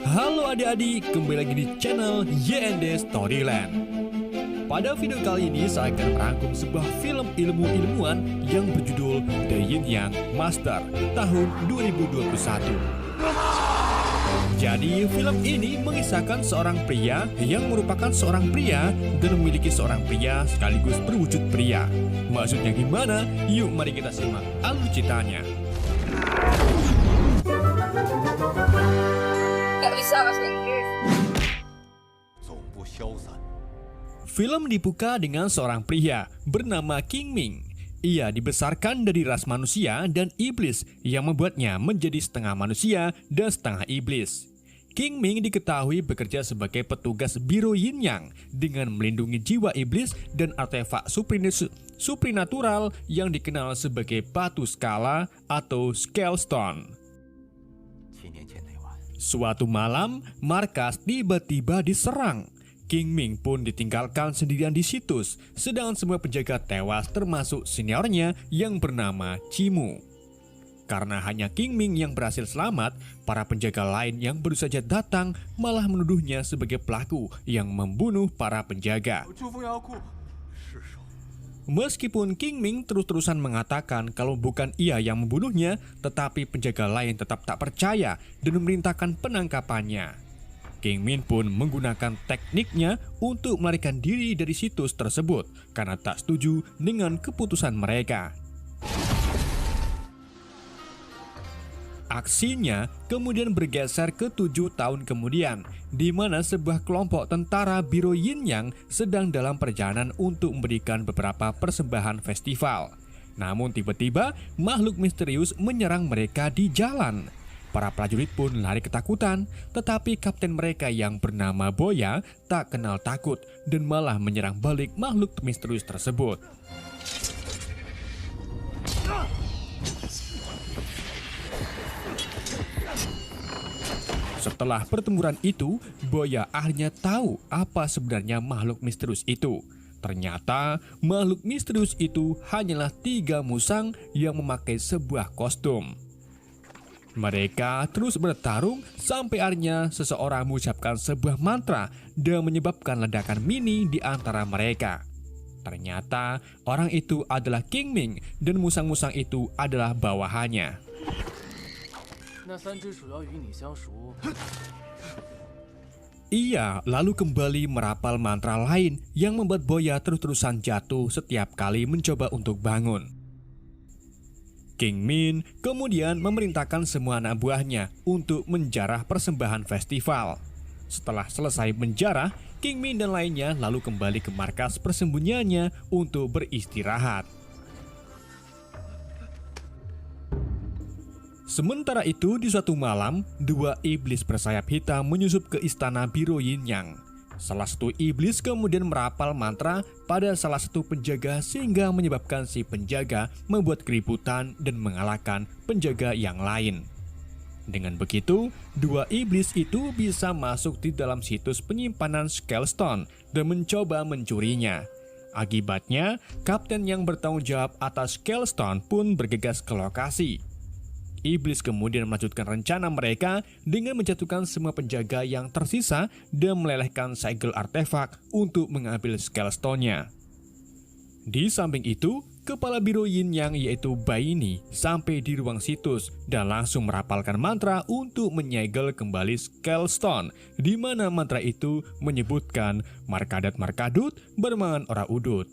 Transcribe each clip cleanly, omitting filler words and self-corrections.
Halo adik-adik, kembali lagi di channel YND Storyland. Pada video kali ini saya akan merangkum sebuah film ilmu-ilmuwan yang berjudul The Yin Yang Master tahun 2021. Jadi film ini mengisahkan seorang pria yang merupakan seorang pria dan memiliki seorang pria sekaligus berwujud pria. Maksudnya gimana? Yuk mari kita simak alur ceritanya. Gak bisa bahasa Inggris. Film dibuka dengan seorang pria bernama King Ming. Ia dibesarkan dari ras manusia dan iblis yang membuatnya menjadi setengah manusia dan setengah iblis. King Ming diketahui bekerja sebagai petugas Biro Yin Yang dengan melindungi jiwa iblis dan artefak suprinatural yang dikenal sebagai batu skala atau Scale Stone. Suatu malam, markas tiba-tiba diserang. King Ming pun ditinggalkan sendirian di situs, sedangkan semua penjaga tewas termasuk seniornya yang bernama Cimu. Karena hanya King Ming yang berhasil selamat, para penjaga lain yang baru saja datang malah menuduhnya sebagai pelaku yang membunuh para penjaga. Meskipun King Ming terus-terusan mengatakan kalau bukan ia yang membunuhnya, tetapi penjaga lain tetap tak percaya dan memerintahkan penangkapannya. King Ming pun menggunakan tekniknya untuk melarikan diri dari situs tersebut karena tak setuju dengan keputusan mereka. Aksinya kemudian bergeser ke 7 tahun kemudian, di mana sebuah kelompok tentara Biro Yin Yang sedang dalam perjalanan untuk memberikan beberapa persembahan festival. Namun tiba-tiba makhluk misterius menyerang mereka di jalan. Para prajurit pun lari ketakutan, tetapi kapten mereka yang bernama Boya tak kenal takut dan malah menyerang balik makhluk misterius tersebut. Setelah pertempuran itu, Boya akhirnya tahu apa sebenarnya makhluk misterius itu. Ternyata makhluk misterius itu hanyalah 3 musang yang memakai sebuah kostum. Mereka terus bertarung sampai akhirnya seseorang mengucapkan sebuah mantra dan menyebabkan ledakan mini di antara mereka. Ternyata orang itu adalah King Ming dan musang-musang itu adalah bawahannya. Ia lalu kembali merapal mantra lain yang membuat Boya terus-terusan jatuh setiap kali mencoba untuk bangun. King Min kemudian memerintahkan semua anak buahnya untuk menjarah persembahan festival. Setelah selesai menjarah, King Min dan lainnya lalu kembali ke markas persembunyiannya untuk beristirahat. Sementara itu, di suatu malam, 2 iblis bersayap hitam menyusup ke istana Biro Yin Yang. Salah satu iblis kemudian merapal mantra pada salah satu penjaga sehingga menyebabkan si penjaga membuat keributan dan mengalahkan penjaga yang lain. Dengan begitu, 2 iblis itu bisa masuk di dalam situs penyimpanan Scale Stone dan mencoba mencurinya. Akibatnya, kapten yang bertanggung jawab atas Scale Stone pun bergegas ke lokasi. Iblis kemudian melanjutkan rencana mereka dengan menjatuhkan semua penjaga yang tersisa dan melelehkan segel artefak untuk mengambil Scale Stone-nya. Di samping itu, kepala Biro Yin Yang yaitu Baini sampai di ruang situs dan langsung merapalkan mantra untuk menyegel kembali Scale Stone, di mana mantra itu menyebutkan Markadat-Markadut bermangan ora udut.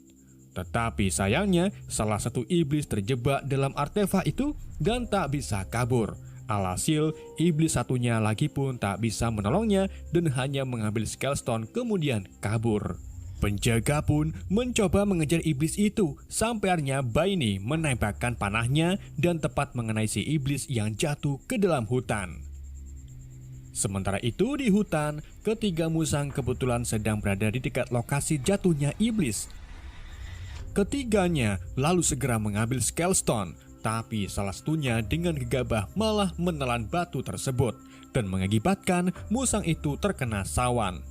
Tetapi sayangnya, salah satu iblis terjebak dalam artefak itu dan tak bisa kabur. Alhasil, iblis satunya lagi pun tak bisa menolongnya dan hanya mengambil Scale Stone kemudian kabur. Penjaga pun mencoba mengejar iblis itu sampai akhirnya Baini menembakkan panahnya dan tepat mengenai si iblis yang jatuh ke dalam hutan. Sementara itu di hutan, ketiga musang kebetulan sedang berada di dekat lokasi jatuhnya iblis. Ketiganya lalu segera mengambil Scale Stone, tapi salah satunya dengan gegabah malah menelan batu tersebut dan mengakibatkan musang itu terkena sawan.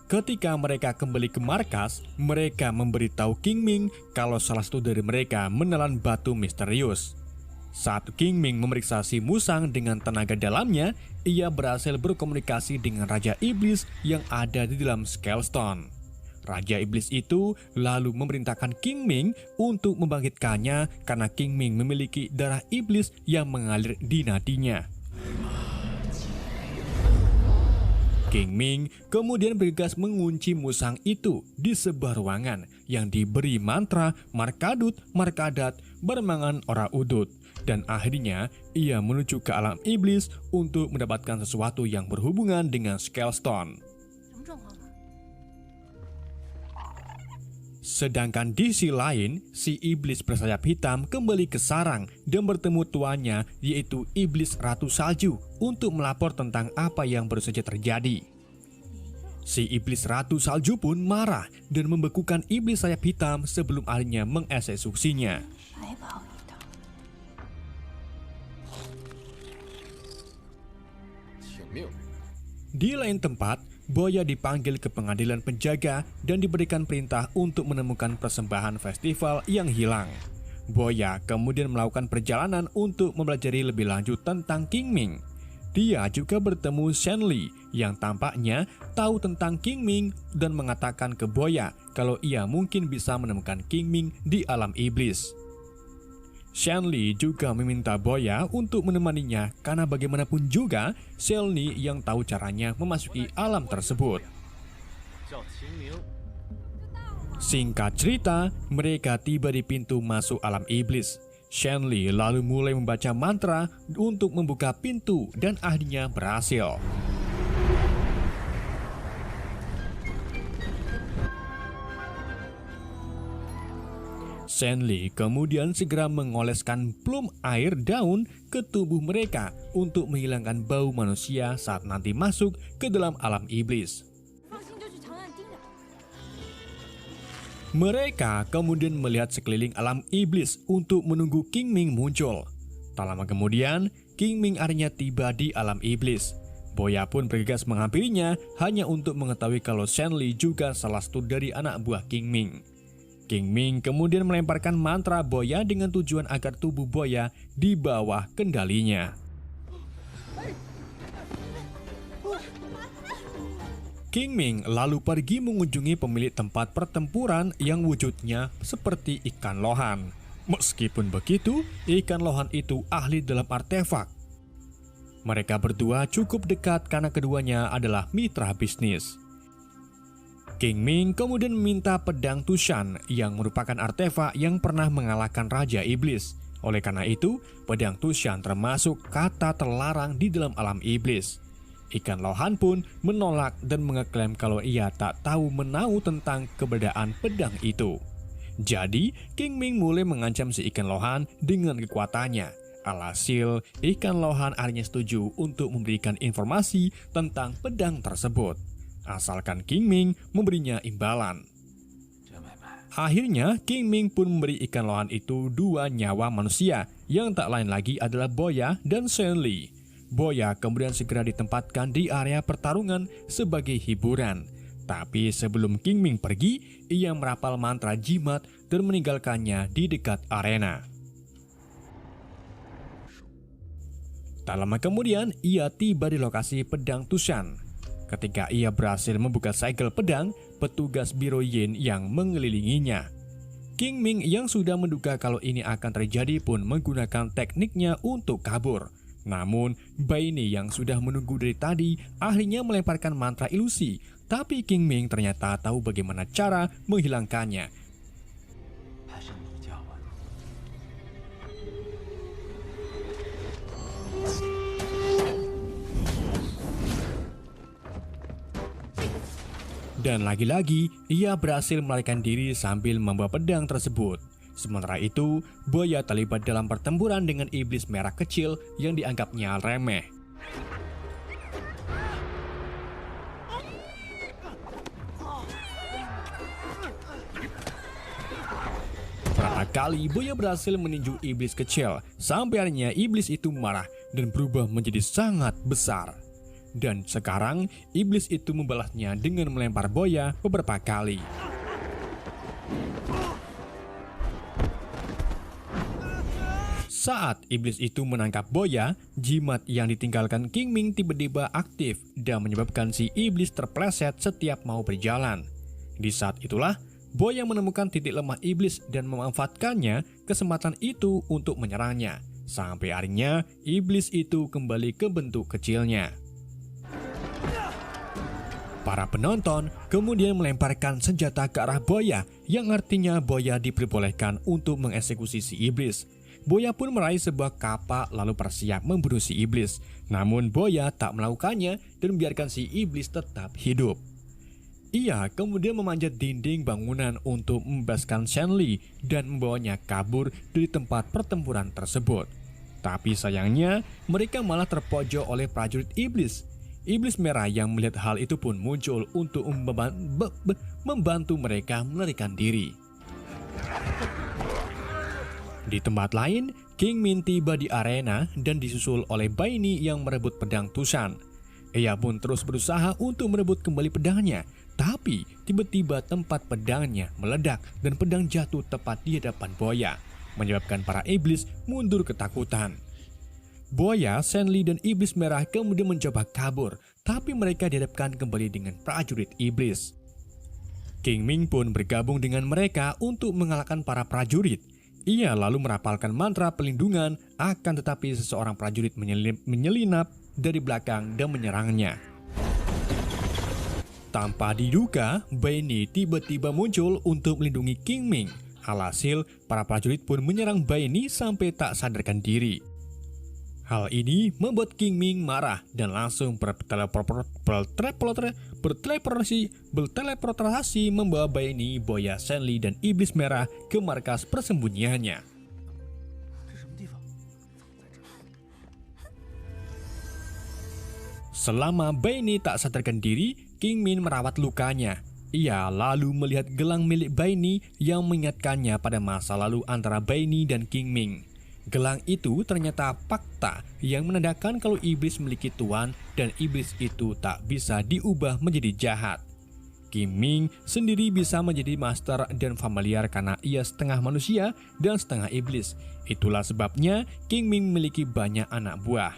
Ketika mereka kembali ke markas, mereka memberitahu King Ming kalau salah satu dari mereka menelan batu misterius. Saat King Ming memeriksa si musang dengan tenaga dalamnya, ia berhasil berkomunikasi dengan Raja Iblis yang ada di dalam Scalestone. Raja Iblis itu lalu memerintahkan King Ming untuk membangkitkannya karena King Ming memiliki darah iblis yang mengalir di nadinya. King Ming kemudian bergegas mengunci musang itu di sebuah ruangan yang diberi mantra Markadut Markadat Bermangan Ora Udut, dan akhirnya ia menuju ke alam iblis untuk mendapatkan sesuatu yang berhubungan dengan Scalestone. Sedangkan di sisi lain, si iblis bersayap hitam kembali ke sarang dan bertemu tuannya, yaitu iblis Ratu Salju, untuk melapor tentang apa yang baru saja terjadi. Si iblis Ratu Salju pun marah dan membekukan iblis sayap hitam sebelum akhirnya mengeksekusinya. Di lain tempat, Boya dipanggil ke pengadilan penjaga dan diberikan perintah untuk menemukan persembahan festival yang hilang. Boya kemudian melakukan perjalanan untuk mempelajari lebih lanjut tentang King Ming. Dia juga bertemu Shenli yang tampaknya tahu tentang King Ming dan mengatakan ke Boya kalau ia mungkin bisa menemukan King Ming di alam iblis. Shenli juga meminta Boya untuk menemaninya karena bagaimanapun juga Shenli yang tahu caranya memasuki alam tersebut. Singkat cerita, mereka tiba di pintu masuk alam iblis. Shenli lalu mulai membaca mantra untuk membuka pintu dan akhirnya berhasil. Shenli kemudian segera mengoleskan plum air daun ke tubuh mereka untuk menghilangkan bau manusia saat nanti masuk ke dalam alam iblis. Mereka kemudian melihat sekeliling alam iblis untuk menunggu King Ming muncul. Tak lama kemudian, King Ming akhirnya tiba di alam iblis. Boya pun bergegas menghampirinya hanya untuk mengetahui kalau Shenli juga salah satu dari anak buah King Ming. King Ming kemudian melemparkan mantra Boya dengan tujuan agar tubuh Boya di bawah kendalinya. King Ming lalu pergi mengunjungi pemilik tempat pertempuran yang wujudnya seperti ikan lohan. Meskipun begitu, ikan lohan itu ahli dalam artefak. Mereka berdua cukup dekat karena keduanya adalah mitra bisnis. King Ming kemudian meminta pedang Tushan yang merupakan artefak yang pernah mengalahkan Raja Iblis. Oleh karena itu, pedang Tushan termasuk kata terlarang di dalam alam iblis. Ikan lohan pun menolak dan mengeklaim kalau ia tak tahu menau tentang keberadaan pedang itu. Jadi, King Ming mulai mengancam si ikan lohan dengan kekuatannya. Alhasil, ikan lohan akhirnya setuju untuk memberikan informasi tentang pedang tersebut, asalkan King Ming memberinya imbalan. Akhirnya, King Ming pun memberi ikan lohan itu 2 nyawa manusia, yang tak lain lagi adalah Boya dan Shenli. Boya kemudian segera ditempatkan di area pertarungan sebagai hiburan. Tapi sebelum King Ming pergi, ia merapal mantra jimat dan meninggalkannya di dekat arena. Tak lama kemudian, ia tiba di lokasi pedang Tushan. Ketika ia berhasil membuka segel pedang, petugas Biro Yin yang mengelilinginya. King Ming yang sudah menduga kalau ini akan terjadi pun menggunakan tekniknya untuk kabur. Namun, Baini yang sudah menunggu dari tadi akhirnya melemparkan mantra ilusi, tapi King Ming ternyata tahu bagaimana cara menghilangkannya. Dan lagi-lagi, ia berhasil melarikan diri sambil membawa pedang tersebut. Sementara itu, Boya terlibat dalam pertempuran dengan iblis merah kecil yang dianggapnya remeh. Berapa kali Boya berhasil meninju iblis kecil, sampai akhirnya iblis itu marah dan berubah menjadi sangat besar. Dan sekarang, iblis itu membalasnya dengan melempar Boya beberapa kali. Saat iblis itu menangkap Boya, jimat yang ditinggalkan King Ming tiba-tiba aktif dan menyebabkan si iblis terpleset setiap mau berjalan. Di saat itulah, Boya menemukan titik lemah iblis dan memanfaatkannya kesempatan itu untuk menyerangnya. Sampai akhirnya, iblis itu kembali ke bentuk kecilnya. Para penonton kemudian melemparkan senjata ke arah Boya, yang artinya Boya diperbolehkan untuk mengeksekusi si iblis. Boya pun meraih sebuah kapak lalu bersiap membunuh si iblis. Namun Boya tak melakukannya dan membiarkan si iblis tetap hidup. Ia kemudian memanjat dinding bangunan untuk membebaskan Shenli dan membawanya kabur dari tempat pertempuran tersebut. Tapi sayangnya mereka malah terpojok oleh prajurit iblis. Iblis merah yang melihat hal itu pun muncul untuk membantu mereka melarikan diri. Di tempat lain, King Min tiba di arena dan disusul oleh Baini yang merebut pedang Tushan. Ia pun terus berusaha untuk merebut kembali pedangnya, tapi tiba-tiba tempat pedangnya meledak dan pedang jatuh tepat di hadapan Boya, menyebabkan para iblis mundur ketakutan. Boya, Shenli, dan iblis merah kemudian mencoba kabur, tapi mereka dihadapkan kembali dengan prajurit iblis. King Ming pun bergabung dengan mereka untuk mengalahkan para prajurit. Ia lalu merapalkan mantra pelindungan, akan tetapi seseorang prajurit menyelinap dari belakang dan menyerangnya. Tanpa diduga, Baini tiba-tiba muncul untuk melindungi King Ming. Alhasil, para prajurit pun menyerang Baini sampai tak sadarkan diri. Hal ini membuat King Ming marah dan langsung berteleportasi membawa Baini, Boya, Shenli, dan iblis merah ke markas persembunyiannya. Selama Baini tak sadarkan diri, King Min merawat lukanya. Ia lalu melihat gelang milik Baini yang mengingatkannya pada masa lalu antara Baini dan King Ming. Gelang itu ternyata fakta yang menandakan kalau iblis memiliki tuan dan iblis itu tak bisa diubah menjadi jahat. King Ming sendiri bisa menjadi master dan familiar karena ia setengah manusia dan setengah iblis. Itulah sebabnya King Ming memiliki banyak anak buah.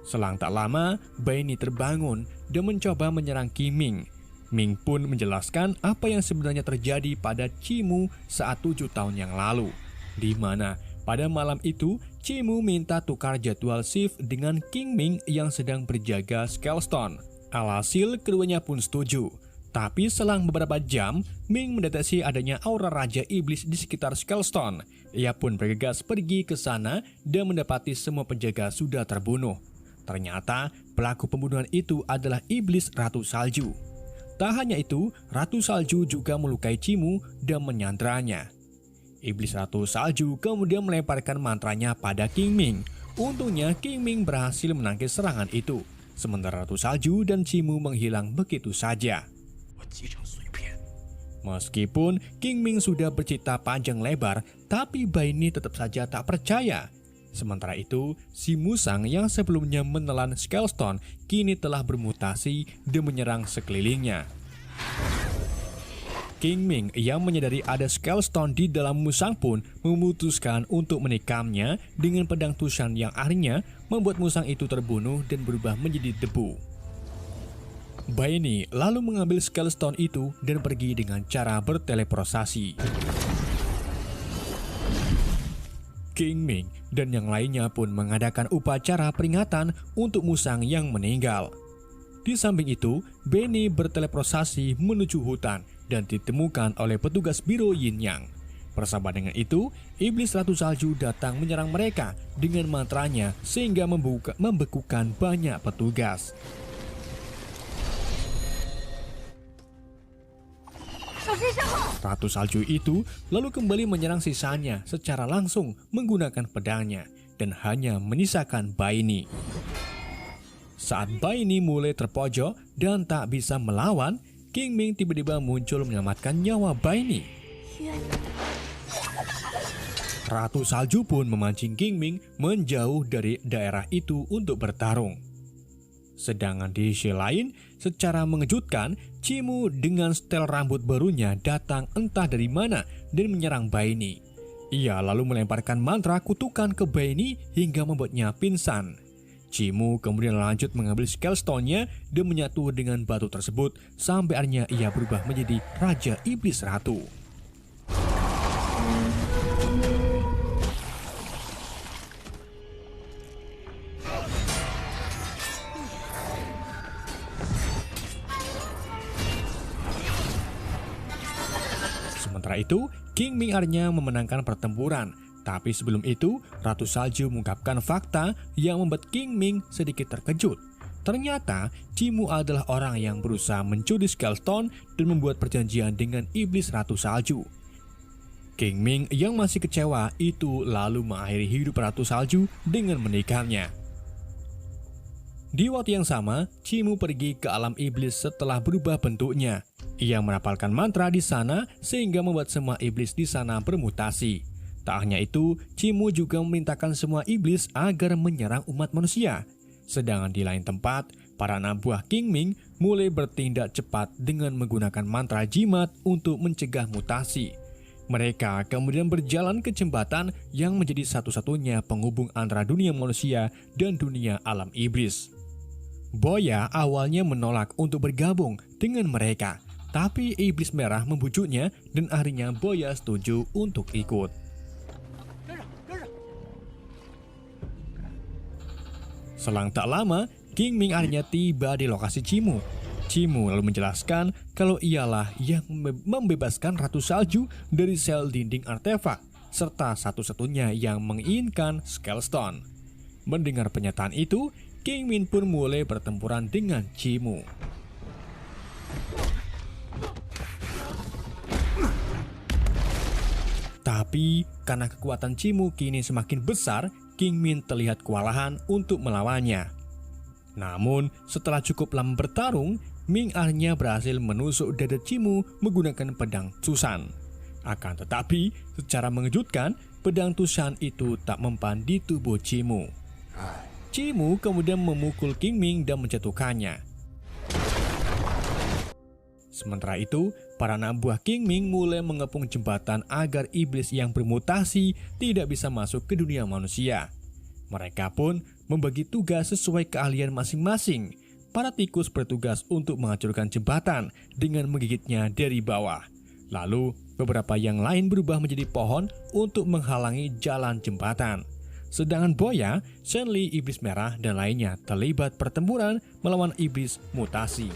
Selang tak lama, Baini terbangun dan mencoba menyerang King Ming. Ming pun menjelaskan apa yang sebenarnya terjadi pada Cimu saat 7 tahun yang lalu, di mana pada malam itu Cimu minta tukar jadwal shift dengan King Ming yang sedang berjaga Skellstone. Alhasil keduanya pun setuju. Tapi selang beberapa jam, Ming mendeteksi adanya aura Raja Iblis di sekitar Skellstone. Ia pun bergegas pergi ke sana dan mendapati semua penjaga sudah terbunuh. Ternyata pelaku pembunuhan itu adalah Iblis Ratu Salju. Tak hanya itu, Ratu Salju juga melukai Cimu dan menyandranya. Iblis Ratu Salju kemudian melemparkan mantranya pada King Ming. Untungnya King Ming berhasil menangkis serangan itu, sementara Ratu Salju dan Cimu menghilang begitu saja. Meskipun King Ming sudah bercerita panjang lebar, tapi Baini tetap saja tak percaya. Sementara itu, si Musang yang sebelumnya menelan Skellstone kini telah bermutasi dan menyerang sekelilingnya. King Ming yang menyadari ada Skellstone di dalam Musang pun memutuskan untuk menikamnya dengan pedang Tushan yang akhirnya membuat Musang itu terbunuh dan berubah menjadi debu. Baini lalu mengambil Skellstone itu dan pergi dengan cara berteleportasi. King Ming dan yang lainnya pun mengadakan upacara peringatan untuk Musang yang meninggal. Di samping itu, Baini berteleportasi menuju hutan dan ditemukan oleh petugas Biro Yin Yang. Bersama dengan itu, Iblis Ratu Salju datang menyerang mereka dengan mantranya sehingga membekukan banyak petugas. Ratu Salju itu lalu kembali menyerang sisanya secara langsung menggunakan pedangnya dan hanya menyisakan Baini. Saat Baini mulai terpojok dan tak bisa melawan, King Ming tiba-tiba muncul menyelamatkan nyawa Baini. Ratu Salju pun memancing King Ming menjauh dari daerah itu untuk bertarung. Sedangkan di sisi lain, secara mengejutkan, Cimu dengan setel rambut barunya datang entah dari mana dan menyerang Baini. Ia lalu melemparkan mantra kutukan ke Benny hingga membuatnya pingsan. Chimu kemudian lanjut mengambil Scale Stone-nya dan menyatu dengan batu tersebut sampai akhirnya ia berubah menjadi Raja Iblis Ratu. Sementara itu, King Ming akhirnya memenangkan pertempuran. Tapi sebelum itu, Ratu Salju mengungkapkan fakta yang membuat King Ming sedikit terkejut. Ternyata, Chimu adalah orang yang berusaha mencuri Scale Stone dan membuat perjanjian dengan Iblis Ratu Salju. King Ming yang masih kecewa itu lalu mengakhiri hidup Ratu Salju dengan menikahnya. Di waktu yang sama, Chimu pergi ke alam iblis setelah berubah bentuknya. Ia merapalkan mantra di sana sehingga membuat semua iblis di sana bermutasi. Tak hanya itu, Chimu juga memerintahkan semua iblis agar menyerang umat manusia. Sedangkan di lain tempat, para anak buah King Ming mulai bertindak cepat dengan menggunakan mantra jimat untuk mencegah mutasi. Mereka kemudian berjalan ke jembatan yang menjadi satu-satunya penghubung antara dunia manusia dan dunia alam iblis. Boya awalnya menolak untuk bergabung dengan mereka, tapi Iblis Merah membujuknya dan akhirnya Boya setuju untuk ikut. Selang tak lama, King Ming akhirnya tiba di lokasi Chimu. Chimu lalu menjelaskan kalau ialah yang membebaskan Ratu Salju dari sel dinding artefak, serta satu-satunya yang menginginkan Scale Stone. Mendengar pernyataan itu, King Ming pun mulai pertempuran dengan Chimu. Tapi karena kekuatan Chimu kini semakin besar, King Ming terlihat kewalahan untuk melawannya. Namun setelah cukup lama bertarung, Ming akhirnya berhasil menusuk dada Chimu menggunakan pedang Tusan. Akan tetapi, secara mengejutkan, pedang Tusan itu tak mempan di tubuh Chimu. Chimu kemudian memukul King Ming dan menjatuhkannya. Sementara itu, para anak buah King Ming mulai mengepung jembatan agar iblis yang bermutasi tidak bisa masuk ke dunia manusia. Mereka pun membagi tugas sesuai keahlian masing-masing. Para tikus bertugas untuk menghancurkan jembatan dengan menggigitnya dari bawah. Lalu, beberapa yang lain berubah menjadi pohon untuk menghalangi jalan jembatan. Sedangkan Boya, Shenli Iblis Merah, dan lainnya terlibat pertempuran melawan iblis mutasi.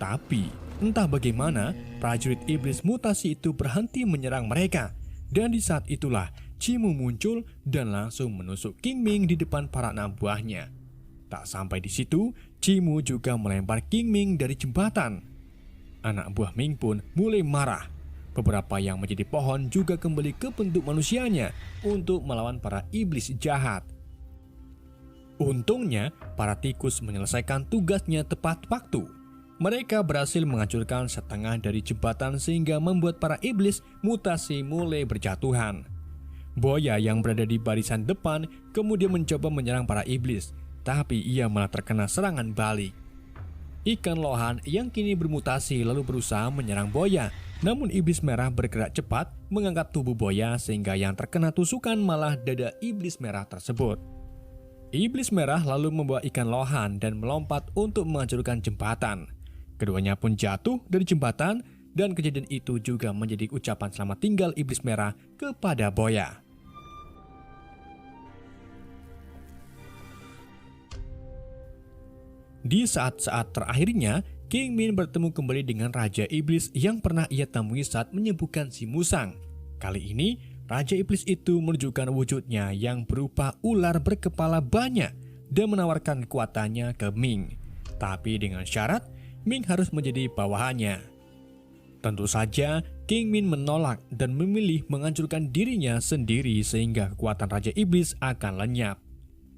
Tapi, entah bagaimana, prajurit iblis mutasi itu berhenti menyerang mereka. Dan di saat itulah, Chimu muncul dan langsung menusuk King Ming di depan para anak buahnya. Tak sampai di situ, Chimu juga melempar King Ming dari jembatan. Anak buah Ming pun mulai marah. Beberapa yang menjadi pohon juga kembali ke bentuk manusianya untuk melawan para iblis jahat. Untungnya, para tikus menyelesaikan tugasnya tepat waktu. Mereka berhasil menghancurkan setengah dari jembatan sehingga membuat para iblis mutasi mulai berjatuhan. Boya yang berada di barisan depan kemudian mencoba menyerang para iblis, tapi ia malah terkena serangan balik. Ikan lohan yang kini bermutasi lalu berusaha menyerang Boya, namun iblis merah bergerak cepat mengangkat tubuh Boya sehingga yang terkena tusukan malah dada iblis merah tersebut. Iblis merah lalu membawa ikan lohan dan melompat untuk menghancurkan jembatan. Keduanya pun jatuh dari jembatan dan kejadian itu juga menjadi ucapan selamat tinggal iblis merah kepada Boya. Di saat-saat terakhirnya, King Min bertemu kembali dengan Raja Iblis yang pernah ia temui saat menyembuhkan si Musang. Kali ini, Raja Iblis itu menunjukkan wujudnya yang berupa ular berkepala banyak dan menawarkan kekuatannya ke Ming. Tapi dengan syarat, Ming harus menjadi bawahannya. Tentu saja, King Min menolak dan memilih menghancurkan dirinya sendiri sehingga kekuatan Raja Iblis akan lenyap.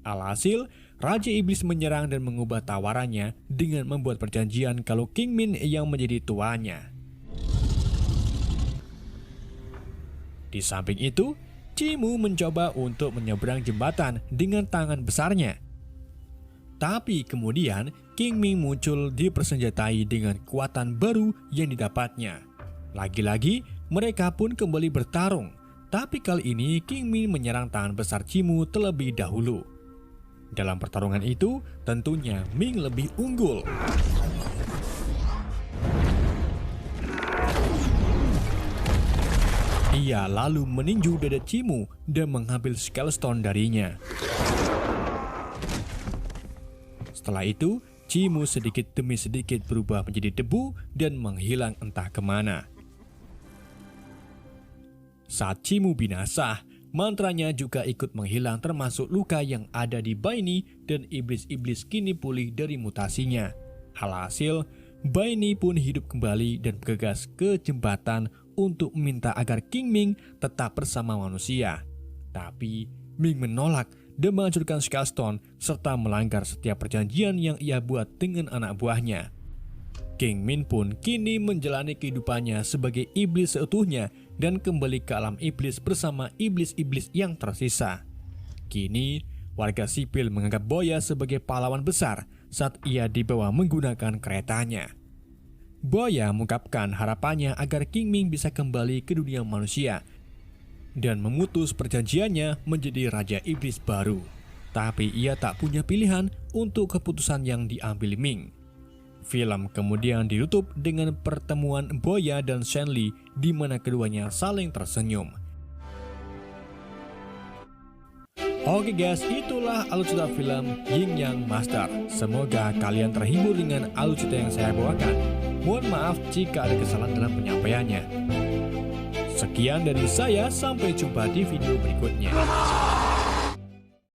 Alhasil, Raja Iblis menyerang dan mengubah tawarannya dengan membuat perjanjian kalau King Min yang menjadi tuannya. Di samping itu, Chimu mencoba untuk menyeberang jembatan dengan tangan besarnya. Tapi kemudian King Ming muncul dipersenjatai dengan kekuatan baru yang didapatnya. Lagi-lagi mereka pun kembali bertarung. Tapi kali ini King Ming menyerang tangan besar Cimu terlebih dahulu. Dalam pertarungan itu tentunya Ming lebih unggul. Ia lalu meninju dada Cimu dan mengambil Scale Stone darinya. Setelah itu, Cimu sedikit demi sedikit berubah menjadi debu dan menghilang entah kemana. Saat Cimu binasa, mantranya juga ikut menghilang termasuk luka yang ada di Baini dan iblis-iblis kini pulih dari mutasinya. Alhasil, Baini pun hidup kembali dan bergegas ke jembatan untuk meminta agar King Ming tetap bersama manusia. Tapi Ming menolak dan menghancurkan Scale Stone serta melanggar setiap perjanjian yang ia buat dengan anak buahnya. King Ming pun kini menjalani kehidupannya sebagai iblis seutuhnya dan kembali ke alam iblis bersama iblis-iblis yang tersisa. Kini, warga sipil menganggap Boya sebagai pahlawan besar saat ia dibawa menggunakan keretanya. Boya mengungkapkan harapannya agar King Ming bisa kembali ke dunia manusia dan memutus perjanjiannya menjadi Raja Iblis baru. Tapi ia tak punya pilihan untuk keputusan yang diambil Ming. Film kemudian ditutup dengan pertemuan Boya dan Shenli di mana keduanya saling tersenyum. Oke guys, itulah alur cerita film Yin Yang Master. Semoga kalian terhibur dengan alur cerita yang saya bawakan. Mohon maaf jika ada kesalahan dalam penyampaiannya. Sekian dari saya, sampai jumpa di video berikutnya.